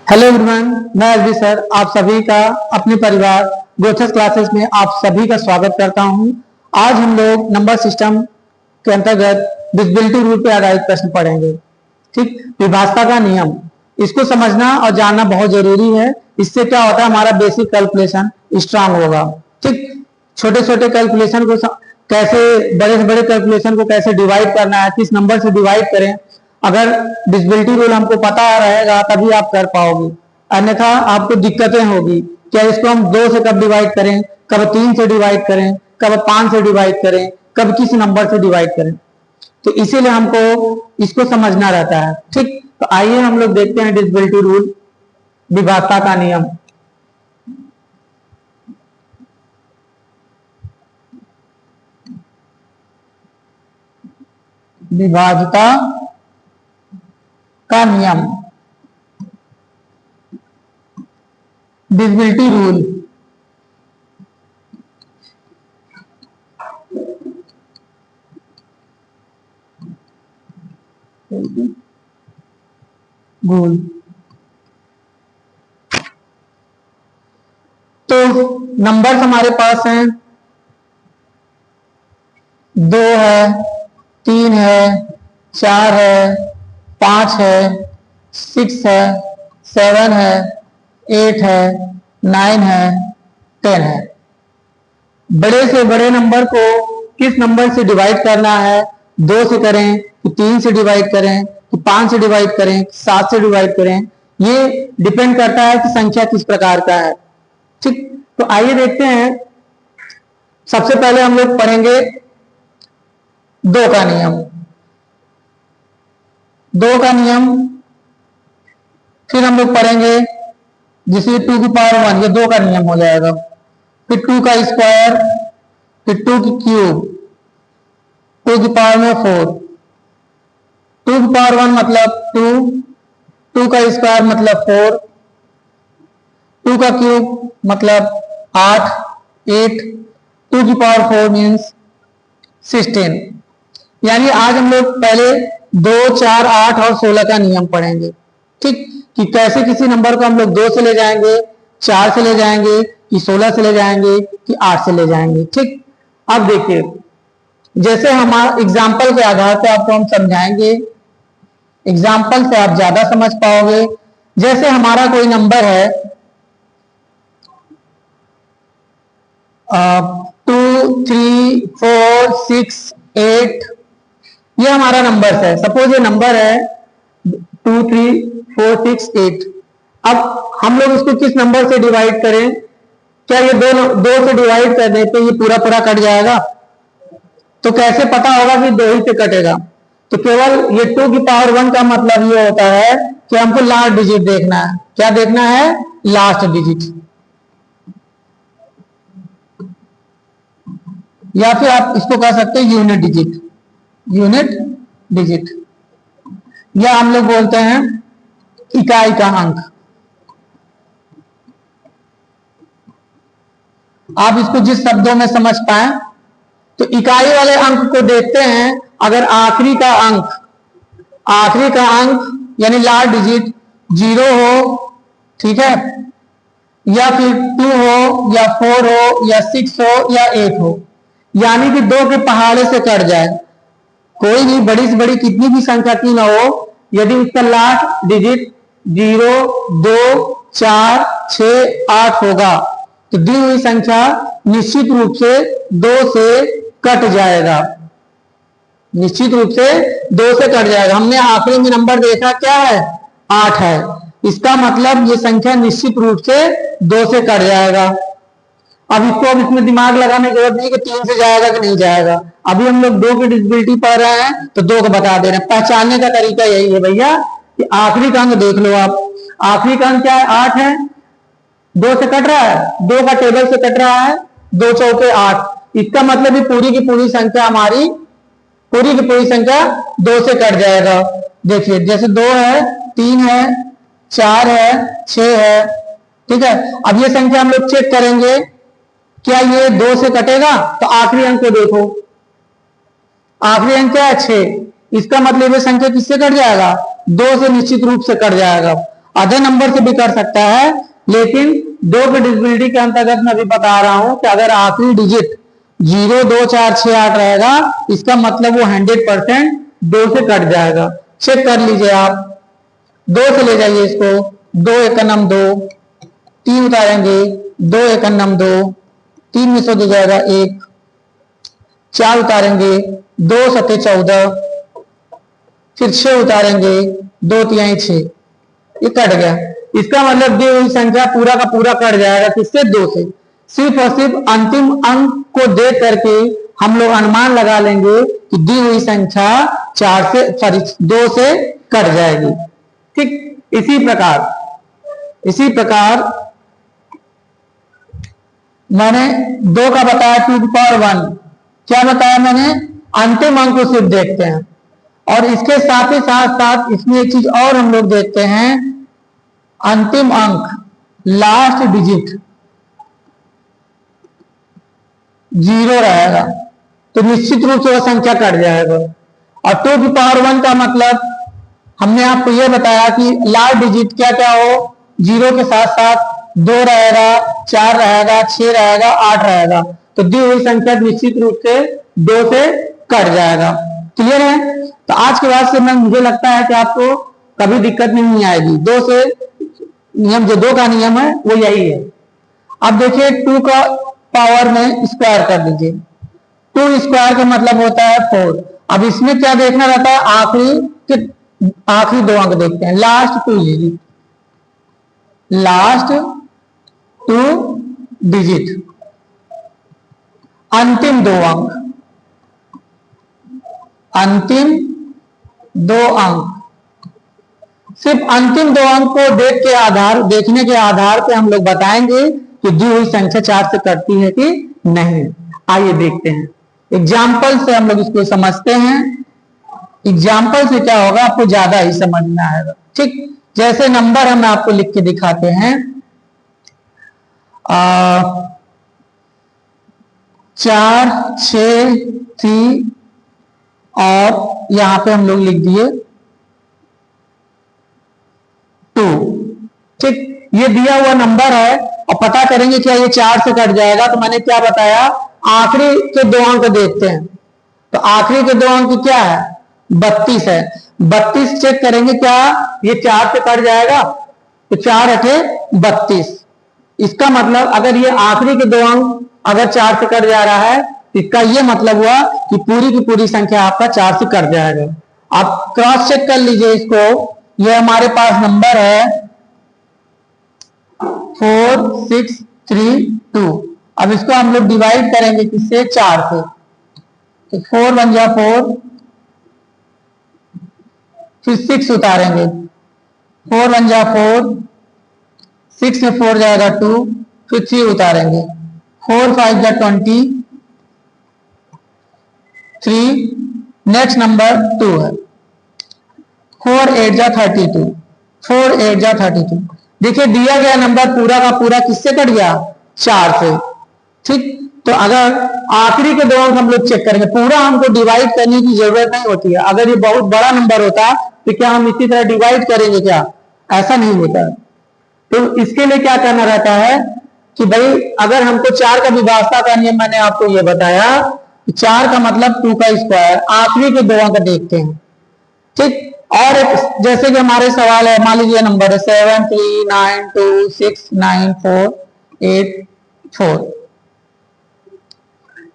Hello everyone, मैं LV sir आप सभी का अपने परिवार गोथस क्लासेस में आप सभी का स्वागत करता हूं। आज हम लोग नंबर सिस्टम के अंतर्गत डिविजिबिलिटी रूल पे आधारित प्रश्न पढ़ेंगे। ठीक, विभाज्यता का नियम, इसको समझना और जानना बहुत जरूरी है। इससे क्या होता है, हमारा बेसिक कैलकुलेशन स्ट्रांग होगा। ठीक, छोटे छोटे कैलकुलेशन को कैसे, बड़े से बड़े कैलकुलेशन को कैसे डिवाइड करना है, किस नंबर से डिवाइड करें, अगर डिविजिबिलिटी रूल हमको पता रहेगा तभी आप कर पाओगे, अन्यथा आपको दिक्कतें होगी। क्या इसको हम 2 से कब डिवाइड करें, कब 3 से डिवाइड करें, कब 5 से डिवाइड करें, कब किस नंबर से डिवाइड करें, तो इसीलिए हमको इसको समझना रहता है। ठीक, तो आइए हम लोग देखते हैं डिविजिबिलिटी रूल, विभाज्यता का नियम। विभाज्यता का नियम, डिविजिबिलिटी रूल। रूल तो नंबर्स हमारे पास हैं, 2 है, 3 है, 4 है, 5 है, 6 है, 7 है, 8 है, 9 है, 10 है। बड़े से बड़े नंबर को किस नंबर से डिवाइड करना है, 2 से करें कि 3 से डिवाइड करें कि 5 से डिवाइड करें, 7 से डिवाइड करें, ये डिपेंड करता है कि संख्या किस प्रकार का है। ठीक, तो आइए देखते हैं। सबसे पहले हम लोग पढ़ेंगे 2 का नियम। 2 का नियम, फिर हम लोग पढ़ेंगे जिसे 2 की पावर 1, ये 2 का नियम हो जाएगा। फिर 2 का स्क्वायर, फिर 2 की क्यूब, 2 की पावर में 4, 2 की पावर 1 मतलब 2, 2 का स्क्वायर मतलब 4, 2 का क्यूब मतलब 8, 2 की पावर 4 मीन्स 16। यानी आज हम लोग पहले 2, 4, 8 और 16 का नियम पढ़ेंगे। ठीक, कि कैसे किसी नंबर को हम लोग 2 से ले जाएंगे, 4 से ले जाएंगे, कि 16 से ले जाएंगे, कि 8 से ले जाएंगे। ठीक, अब देखिए, जैसे हमारा एग्जाम्पल के आधार पर आपको हम समझाएंगे, एग्जाम्पल से आप ज्यादा समझ पाओगे। जैसे हमारा कोई नंबर है 2, 3, 4, 6, 8, ये हमारा नंबर है। सपोज ये नंबर है 2, 3, 4, 6, 8। अब हम लोग इसको किस नंबर से डिवाइड करें? क्या ये दो से डिवाइड करने पे ये पूरा पूरा कट जाएगा? तो कैसे पता होगा कि 2 ही से कटेगा? तो केवल ये 2 की पावर 1 का मतलब ये होता है कि हमको लास्ट डिजिट देखना है। क्या देखना है? Last digit. या फिर आप इसको कह सकते हैं यूनिट डिजिट, यूनिट डिजिट, या हम लोग बोलते हैं इकाई का अंक। आप इसको जिस शब्दों में समझ पाए, तो इकाई वाले अंक को देखते हैं। अगर आखिरी का अंक यानी लास्ट डिजिट 0 हो, ठीक है, या फिर 2 हो, या 4 हो, या 6 हो, या 8 हो, यानी कि 2 के पहाड़े से कट जाए। कोई भी बड़ी से बड़ी कितनी भी संख्या क्यों ना हो, यदि उसका लास्ट डिजिट 0, 2, 4, 6, 8 होगा तो दी हुई संख्या निश्चित रूप से 2 से कट जाएगा। निश्चित रूप से 2 से कट जाएगा। हमने आखिरी में नंबर देखा क्या है? 8 है। इसका मतलब ये संख्या निश्चित रूप से 2 से कट जाएगा। अब इसमें दिमाग लगाने की जरूरत नहीं कि 3 से जाएगा कि नहीं जाएगा। अभी हम लोग 2 की डिविजिबिलिटी पढ़ रहे हैं तो 2 को बता दे रहे हैं। पहचानने का तरीका यही है भैया कि आखिरी का अंक देख लो आप। आखिरी का अंक क्या है? 8 है। 2 से कट रहा है, 2 का टेबल से कट रहा है, 2 चौके 8। इसका मतलब पूरी की पूरी संख्या हमारी, पूरी की पूरी संख्या 2 से कट जाएगा। देखिए, जैसे 2 है, 3 है, 4 है, 6 है, ठीक है। अब ये संख्या हम लोग चेक करेंगे, क्या ये 2 से कटेगा? तो आखिरी अंक को देखो, आखिरी अंक क्या है? 6। इसका मतलब ये संख्या किससे कट जाएगा? 2 से निश्चित रूप से कट जाएगा। अदर नंबर से भी कर सकता है, लेकिन 2 की डिविजिबिलिटी के अंतर्गत मैं अभी बता रहा हूं कि अगर आखिरी डिजिट 0, 2, 4, 6, 8 रहेगा, इसका मतलब वो 100% 2 से कट जाएगा। चेक कर लीजिए आप, 2 से ले जाइए इसको, 2 एकम 2, 3 उतारेंगे, 2 एकम 2, 3 में से हो जाएगा 1, 4 उतारेंगे, 2 सत्ते 14, फिर 6 उतारेंगे, 2 तिहाई 6, ये कट गया। इसका मतलब दी हुई संख्या पूरा का पूरा कट जाएगा किससे? 2 से। सिर्फ और सिर्फ अंतिम अंक को देख करके हम लोग अनुमान लगा लेंगे कि दी हुई संख्या 2 से कट जाएगी। ठीक इसी प्रकार मैंने 2 का बताया 2 की पावर 1, क्या बताया मैंने? अंतिम अंक को सिर्फ देखते हैं। और इसके साथ ही साथ इसमें एक चीज और हम लोग देखते हैं, अंतिम अंक लास्ट डिजिट 0 रहेगा तो निश्चित रूप से वह संख्या कट जाएगा। और 2 की पावर 1 का मतलब हमने आपको यह बताया कि लास्ट डिजिट क्या क्या हो, 0 के साथ साथ 2 रहेगा, 4 रहेगा, 6 रहेगा, 8 रहेगा, तो दी हुई संख्या निश्चित रूप से 2 से कट जाएगा। क्लियर है? तो आज के बाद से मुझे लगता है कि आपको कभी दिक्कत नहीं आएगी। 2 से नियम, जो 2 का नियम है वो यही है। अब देखिए 2 का पावर में स्क्वायर कर दीजिए, 2 स्क्वायर का मतलब होता है 4। अब इसमें क्या देखना रहता है? आखिरी 2 अंक देखते हैं, लास्ट 2 डिजिट, लास्ट 2 डिजिट, अंतिम 2 अंक, अंतिम 2 अंक। सिर्फ अंतिम 2 अंक को देखने के आधार पे हम लोग बताएंगे कि दी हुई संख्या 4 से कटती है कि नहीं। आइए देखते हैं, एग्जाम्पल से हम लोग इसको समझते हैं। एग्जाम्पल से क्या होगा आपको ज्यादा ही समझ में आएगा। ठीक, जैसे नंबर हम आपको लिख के दिखाते हैं, 4, 6, 3 और यहां पे हम लोग लिख दिए 2। ठीक, ये दिया हुआ नंबर है और पता करेंगे क्या ये 4 से कट जाएगा। तो मैंने क्या बताया, आखिरी के 2 अंक देखते हैं। तो आखिरी के 2 अंक क्या है? 32 है। 32 चेक करेंगे क्या ये 4 से कट जाएगा? तो 4 अठे 32। इसका मतलब अगर ये आखिरी के 2 अंक अगर 4 से कट जा रहा है, इसका ये मतलब हुआ कि पूरी की पूरी संख्या आपका 4 से कट जाएगा। आप क्रॉस चेक कर लीजिए इसको, ये हमारे पास नंबर है 4, 6, 3, 2। अब इसको हम लोग डिवाइड करेंगे किससे? 4 से। तो 4 बन जा 4, फिर 6 उतारेंगे, 4 बन जा 4, 6 में 4 जाएगा 2, फिर 3 उतारेंगे, 4, 5 जा 20, 3, नेक्स्ट नंबर 2 है, 4, 8 जा 32, 4, 8 जा 32। देखिए दिया गया नंबर पूरा का पूरा किससे कट गया? 4 से। ठीक, तो अगर आखिरी के 2 अंक हम लोग चेक करेंगे, पूरा हमको डिवाइड करने की जरूरत नहीं होती है। अगर ये बहुत बड़ा नंबर होता तो क्या हम इसी तरह डिवाइड करेंगे क्या? ऐसा नहीं होता। तो इसके लिए क्या करना रहता है कि भाई अगर हमको 4 का विभाजता करनी है, मैंने आपको ये बताया 4 का मतलब 2 का स्क्वायर, आखिरी के 2 अंक देखते हैं। ठीक, और जैसे कि हमारे सवाल है, मान लीजिए नंबर है 7, 3, 9, 2, 6, 9, 4, 8, 4।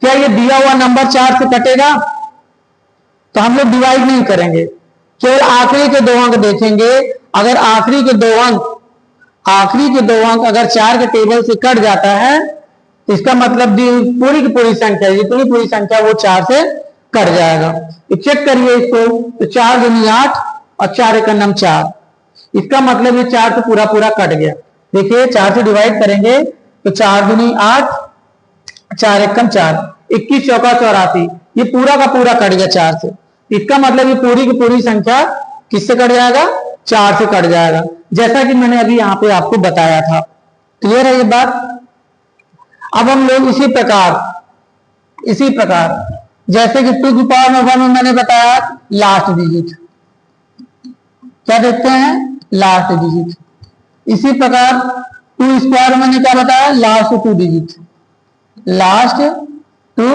क्या ये दिया हुआ नंबर 4 से कटेगा? तो हम लोग डिवाइड नहीं करेंगे, केवल आखिरी के 2 अंक देखेंगे। अगर आखिरी के 2 अंक अगर 4 के टेबल से कट जाता है, इसका मतलब पूरी की पूरी संख्या, जितनी पूरी संख्या वो 4 से कट जाएगा। तो चेक करिए इसको, तो 4 दूनी 8 और 4 एकम 4, इसका मतलब ये 4 से पूरा पूरा कट गया। देखिए 4 से डिवाइड करेंगे तो 4 दूनी 8, 4 एकम 4, 21 चौका 84, ये पूरा का पूरा कट गया 4 से। इसका मतलब ये पूरी की पूरी संख्या किससे कट जाएगा? 4 से कट जाएगा, जैसा कि मैंने अभी यहाँ पे आपको बताया था। क्लियर है ये बात? अब हम लोग इसी प्रकार जैसे कि 2 की पावर में 1 में मैंने बताया लास्ट डिजिट, क्या देखते हैं? Last digit. इसी प्रकार 2 स्क्वायर मैंने क्या बताया, लास्ट 2 डिजिट, लास्ट 2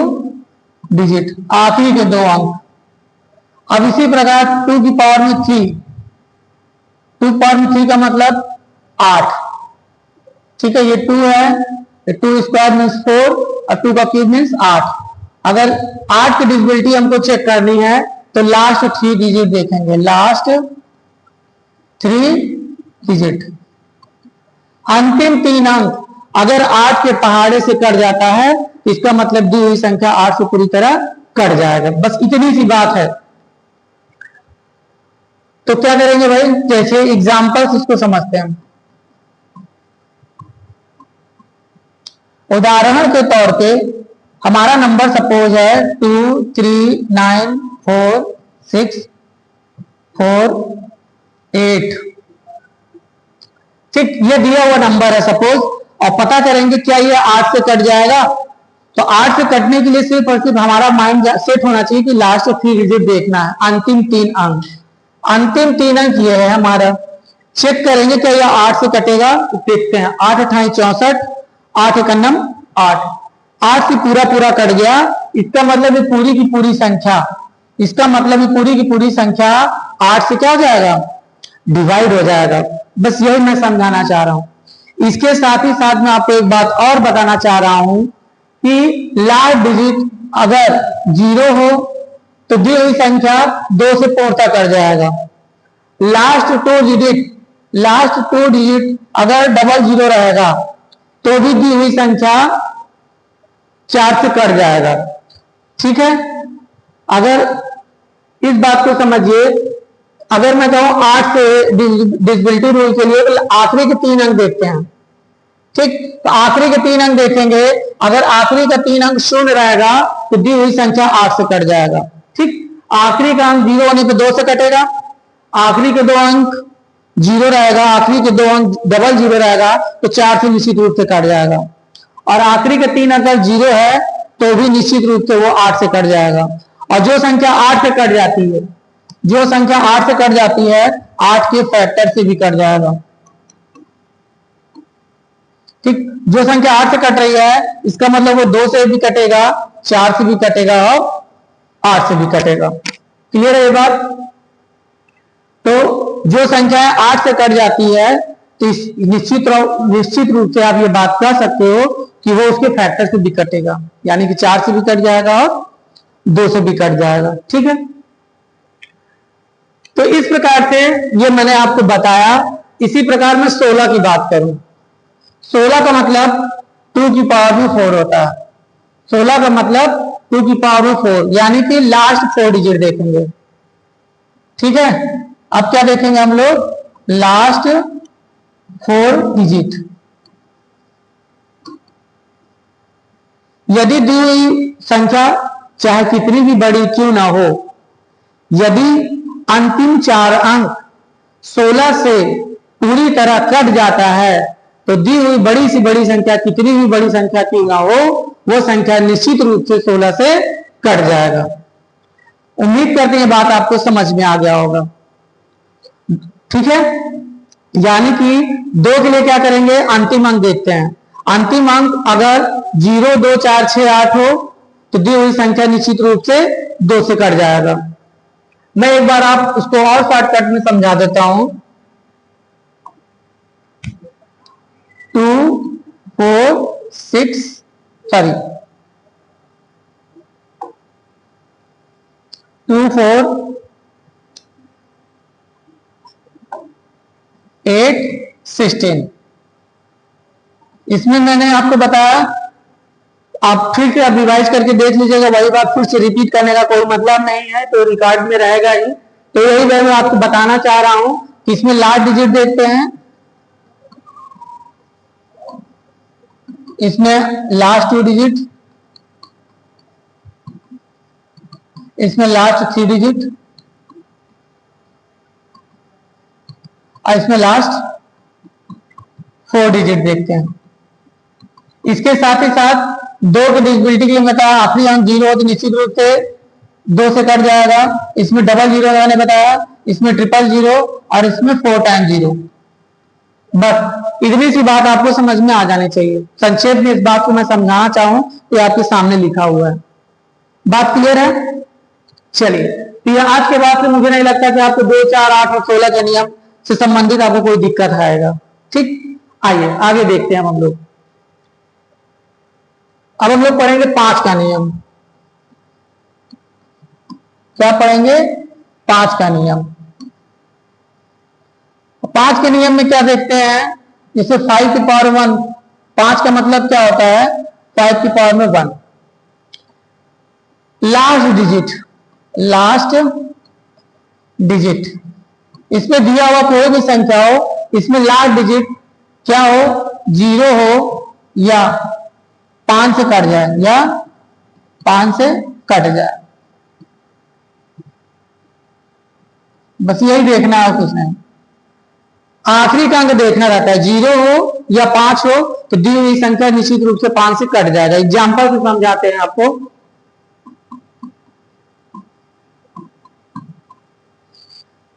डिजिट, आखिरी के 2 अंक। अब इसी प्रकार 2 की पावर में 3, 2 पावर में 3 का मतलब 8, ठीक है, ये 2 है, 2 स्क्वायर मीन्स 4 और 2 का क्यूब मीन्स 8। अगर 8 की डिविजिबिलिटी हमको चेक करनी है तो लास्ट 3 डिजिट देखेंगे, लास्ट 3 डिजिट, अंतिम 3 अंक अगर 8 के पहाड़े से कट जाता है इसका मतलब दी हुई संख्या 8 से पूरी तरह कट जाएगा। बस इतनी सी बात है। तो क्या करेंगे भाई, जैसे एग्जांपल्स इसको समझते हैं। उदाहरण के तौर पे हमारा नंबर सपोज है 2 3 9 4 6 4 8, ठीक, ये दिया हुआ नंबर है सपोज, और पता करेंगे क्या ये 8 से कट जाएगा। तो 8 से कटने के लिए सिर्फ और सिर्फ हमारा माइंड सेट होना चाहिए कि लास्ट 3 डिजिट देखना है, अंतिम 3 अंक, अंतिम 3 अंक ये है हमारा। चेक करेंगे क्या यह 8 से कटेगा, तो देखते हैं। 8 अठाई 64, 8 एकन्नम 8, 8 से पूरा पूरा कट गया, इसका मतलब ये पूरी की पूरी संख्या, इसका मतलब ये पूरी की पूरी संख्या 8 से क्या हो जाएगा, डिवाइड हो जाएगा। बस यही मैं समझाना चाह रहा हूं। इसके साथ ही साथ मैं आपको एक बात और बताना चाह रहा हूं कि लास्ट डिजिट अगर 0 हो तो दी हुई संख्या 2 से 4 तक कट जाएगा। लास्ट 2 डिजिट अगर डबल 0 रहेगा तो भी दी हुई संख्या 4 से कट जाएगा, ठीक है। अगर इस बात को समझिए, अगर मैं कहूं 8 से डिविजिबिलिटी रूल के लिए तो आखिरी के 3 अंक देखते हैं, ठीक, तो आखिरी के 3 अंक देखेंगे, अगर आखिरी का 3 अंक 0 रहेगा तो दी हुई संख्या 8 से कट जाएगा, ठीक। आखिरी का अंक 0 होने पे 2 से कटेगा, आखिरी के 2 अंक 0 रहेगा, आखिरी के 2 अंक डबल 0 रहेगा तो 4 से निश्चित रूप से कट जाएगा, और आखिरी के 3 अंक 0 है तो भी निश्चित रूप से वो 8 से कट जाएगा। और जो संख्या 8 से कट जाती है, जो संख्या 8 से कट जाती है 8 के फैक्टर से भी कट जाएगा, ठीक। जो संख्या 8 से कट रही है इसका मतलब वो 2 से भी कटेगा, 4 से भी कटेगा और 8 से भी कटेगा। क्लियर है ये बात। तो जो संख्या 8 से कट जाती है तो निश्चित रूप से आप ये बात कह सकते हो कि वो उसके फैक्टर से भी कटेगा, यानी कि 4 से भी कट जाएगा और 2 से भी कट जाएगा, ठीक है। तो इस प्रकार से ये मैंने आपको बताया। इसी प्रकार मैं 16 की बात करूं, 16 का मतलब 2 की पावर में 4 होता है, 16 का मतलब 2 की पावर में 4, यानी कि लास्ट 4 डिजिट देखेंगे, ठीक है। अब क्या देखेंगे हम लोग, लास्ट 4 डिजिट। यदि दी हुई संख्या चाहे कितनी भी बड़ी क्यों ना हो, यदि अंतिम 4 अंक 16 से पूरी तरह कट जाता है तो दी हुई बड़ी से बड़ी संख्या, कितनी भी बड़ी संख्या क्यों ना हो, वो संख्या निश्चित रूप से 16 से कट जाएगा। उम्मीद करते हैं बात आपको समझ में आ गया होगा, ठीक है। यानी कि 2 के लिए क्या करेंगे, अंतिम अंक देखते हैं। अंतिम अंक अगर 0 2 4 6 8 हो तो दी हुई संख्या निश्चित रूप से 2 से कट जाएगा। मैं एक बार आप उसको और शॉर्टकट में समझा देता हूं। 2 4 6 सॉरी 2 4 8 16, इसमें मैंने आपको बताया, आप फिर से अब रिवाइज करके देख लीजिएगा, वही बात फिर से रिपीट करने का कोई मतलब नहीं है, तो रिकॉर्ड में रहेगा ही। तो यही मैं आपको बताना चाह रहा हूं कि इसमें लास्ट डिजिट देखते हैं, इसमें लास्ट 2 डिजिट, इसमें लास्ट 3 डिजिट और इसमें लास्ट 4 डिजिट देखते हैं। इसके साथ ही साथ 2 की डिविजिबिलिटी के लिए बताया, आखिरी अंक 0 हो तो निश्चित रूप से 2 से कट जाएगा। इसमें डबल 0 मैंने बताया, इसमें ट्रिपल 0 और इसमें 4 टाइम 0। बस इतनी सी बात आपको समझ में आ जानी चाहिए। संक्षेप में इस बात को मैं समझाना चाहूं तो आपके सामने लिखा हुआ है। बात क्लियर है? चलिए, तो ये आज के बाद से मुझे नहीं लगता कि आपको 2, 4, 8 और 16 के नियम से संबंधित आपको कोई दिक्कत आएगा। ठीक, आइए आगे देखते हैं हम लोग। अब हम लोग पढ़ेंगे 5 का नियम। क्या पढ़ेंगे? 5 का नियम। 5 के नियम में क्या देखते हैं? जैसे 5 की पावर 1, 5 का मतलब क्या होता है? 5 की पावर में 1। लास्ट डिजिट इसमें दिया हुआ कोई भी संख्या हो, इसमें लास्ट डिजिट क्या हो? 0 हो या 5 से कट जाए, या 5 से कट जाए। बस यही देखना है, कुछ नहीं। आखिरी का अंक देखना रहता है, 0 हो या 5 हो तो दी हुई संख्या निश्चित रूप से 5 से कट जाएगा। एग्जाम्पल से समझाते हैं आपको।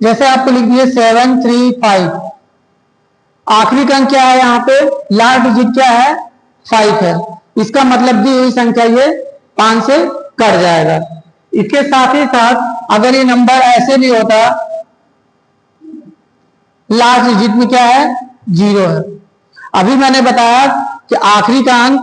जैसे आपको लिख दिए 735, आखिरी का अंक क्या है? यहाँ पे लास्ट डिजिट क्या है? 5 है। इसका मतलब दी हुई संख्या ये 5 से कट जाएगा। इसके साथ ही साथ अगर ये नंबर ऐसे भी होता, लास्ट डिजिट में क्या है? 0 है। अभी मैंने बताया कि आखिरी का अंक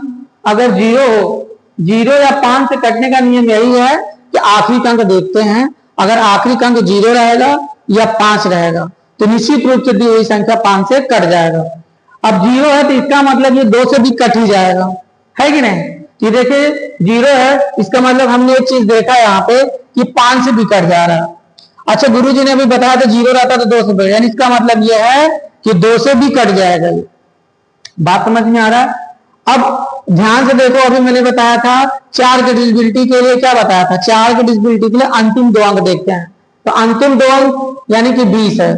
अगर 0 हो, 0 या 5 से कटने का नियम यही है कि आखिरी का अंक देखते हैं। अगर आखिरी का अंक 0 रहेगा या 5 रहेगा तो निश्चित रूप से दी हुई संख्या 5 से कट जाएगा। अब 0 है तो इसका मतलब ये 2 से भी कट ही जाएगा, है कि नहीं? ये देखिए 0 है, इसका मतलब हमने एक चीज देखा यहाँ पे कि 5 से भी कट जा रहा है। अच्छा, गुरुजी ने अभी बताया था 0 रहता तो 2 से बढ़, यानी इसका मतलब ये है कि 2 से भी कट जाएगा। ये बात समझ में आ रहा है? अब ध्यान से देखो, अभी मैंने बताया था 4 के डिविजिबिलिटी के लिए क्या बताया था? 4 के डिविजिबिलिटी के लिए अंतिम 2 अंक देखते हैं। तो अंतिम 2 अंक यानी कि 20 है।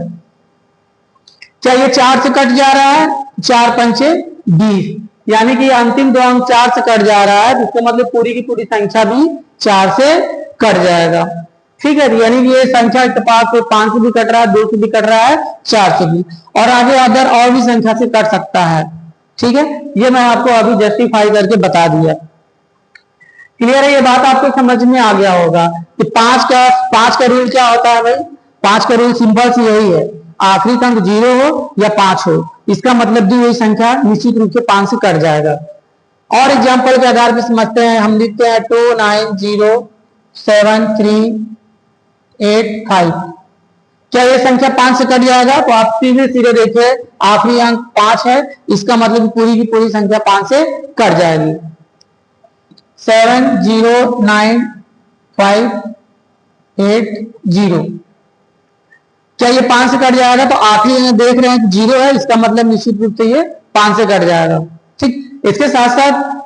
क्या ये 4 से कट जा रहा है? 4 पंचे 20, यानी कि अंतिम 2 अंक 4 से कट जा रहा है, जिसका मतलब पूरी की पूरी संख्या भी 4 से कट जाएगा। ठीक है, यानी कि ये संख्या इत्तेफाक से 5 से भी कट रहा है, 2 से भी कट रहा है, 4 से भी, और आगे अदर और भी संख्या से कट सकता है। ठीक है, ये मैं आपको अभी जस्टिफाई करके बता दिया। क्लियर है? ये बात आपको समझ में आ गया होगा कि 5 का रूल क्या होता है भाई? 5 का रूल सिंपल सी यही है, आखिरी का अंक 0 हो या 5 हो, इसका मतलब दी हुई संख्या निश्चित रूप से 5 से कट जाएगा। और एग्जाम्पल के आधार पर समझते हैं। हम लिखते हैं 290738 क्या ये संख्या 5 से कट जाएगा? तो आप सीधे सीधे देखिए, आखिरी अंक 5 है, इसका मतलब पूरी की पूरी संख्या 5 से कट जाएगी। 70958 क्या ये 5 से कट जाएगा? तो आखिरी अंक देख रहे हैं कि 0 है, इसका मतलब निश्चित रूप से ये 5 से कट जाएगा। ठीक, इसके साथ साथ